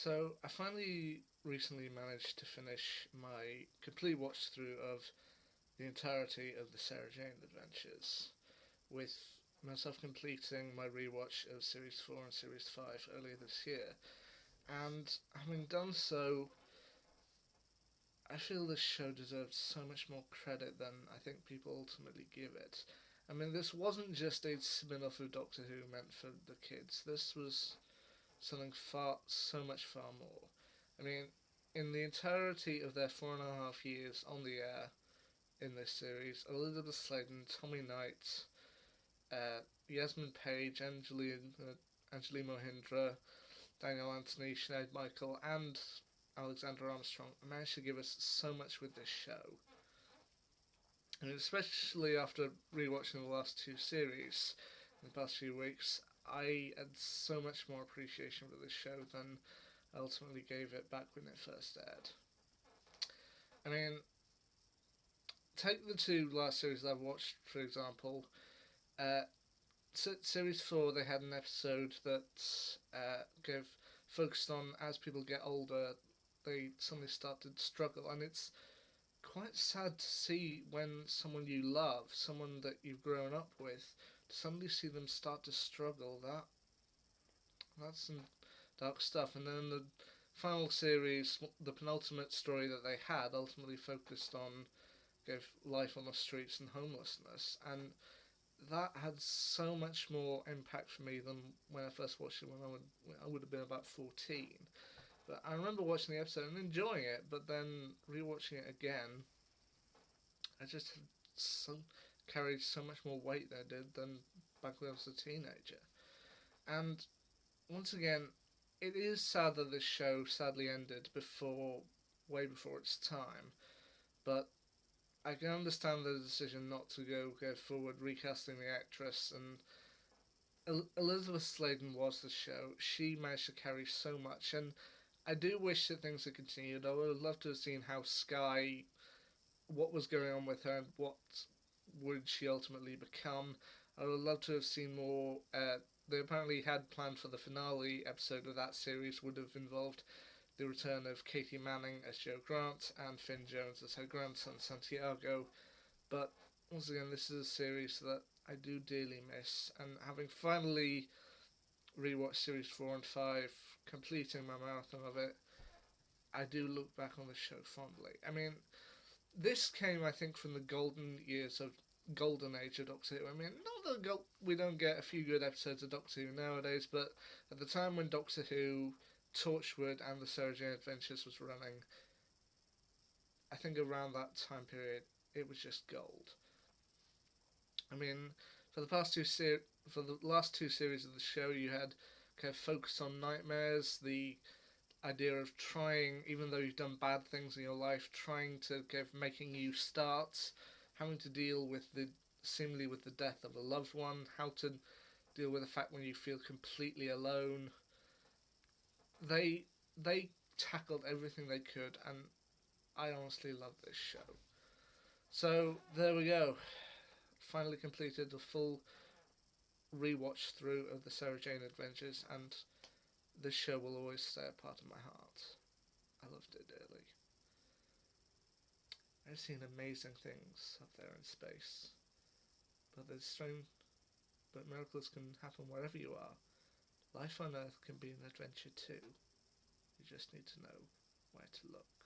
So I finally recently managed to finish my complete watch through of the entirety of the Sarah Jane Adventures, with myself completing my rewatch of Series 4 and Series 5 earlier this year. And having done so, I feel this show deserves so much more credit than I think people ultimately give it. I mean, this wasn't just a spin off of Doctor Who meant for the kids, this was something so much far more. I mean, in the entirety of their 4.5 years on the air in this series, Elizabeth Sladen, Tommy Knight, Yasmin Page, Anjali Mohindra, Daniel Anthony, Sinead Michael, and Alexander Armstrong managed to give us so much with this show. And especially after rewatching the last two series in the past few weeks, I had so much more appreciation for this show than I ultimately gave it back when it first aired. I mean, take the two last series I've watched, for example. Uh, Series 4, they had an episode that gave focused on as people get older, they suddenly start to struggle, and it's quite sad to see when someone you love, someone that you've grown up with, to suddenly see them start to struggle. That's some dark stuff. And then the final series, the penultimate story that they had, ultimately focused on life on the streets and homelessness, and that had so much more impact for me than when I first watched it when I would have been about 14. But I remember watching the episode and enjoying it, but then rewatching it again, I just had so carried so much more weight than I did than back when I was a teenager. And once again, it is sad that this show sadly ended way before its time. But I can understand the decision not to go forward recasting the actress. And Elizabeth Sladen was the show. She managed to carry so much, and I do wish that things had continued. I would have loved to have seen how Sky, what was going on with her, and what would she ultimately become. I would love to have seen more. They apparently had planned for the finale episode of that series would have involved the return of Katie Manning as Jo Grant and Finn Jones as her grandson Santiago. But once again, this is a series that I do dearly miss, and having finally rewatched series 4 and 5, completing my marathon of it, I do look back on the show fondly. I mean, this came, I think, from the golden age of Doctor Who. I mean, not that we don't get a few good episodes of Doctor Who nowadays, but at the time when Doctor Who, Torchwood, and the Sarah Jane Adventures was running, I think around that time period, it was just gold. I mean, for the last two series of the show, you had kind of focus on nightmares, the idea of trying, even though you've done bad things in your life, trying to give making new starts, having to deal with seemingly with the death of a loved one, how to deal with the fact when you feel completely alone. They tackled everything they could, and I honestly love this show. So there we go. Finally completed the full rewatch through of the Sarah Jane Adventures, and this show will always stay a part of my heart. I loved it dearly. I've seen amazing things up there in space, but but miracles can happen wherever you are. Life on Earth can be an adventure too. You just need to know where to look.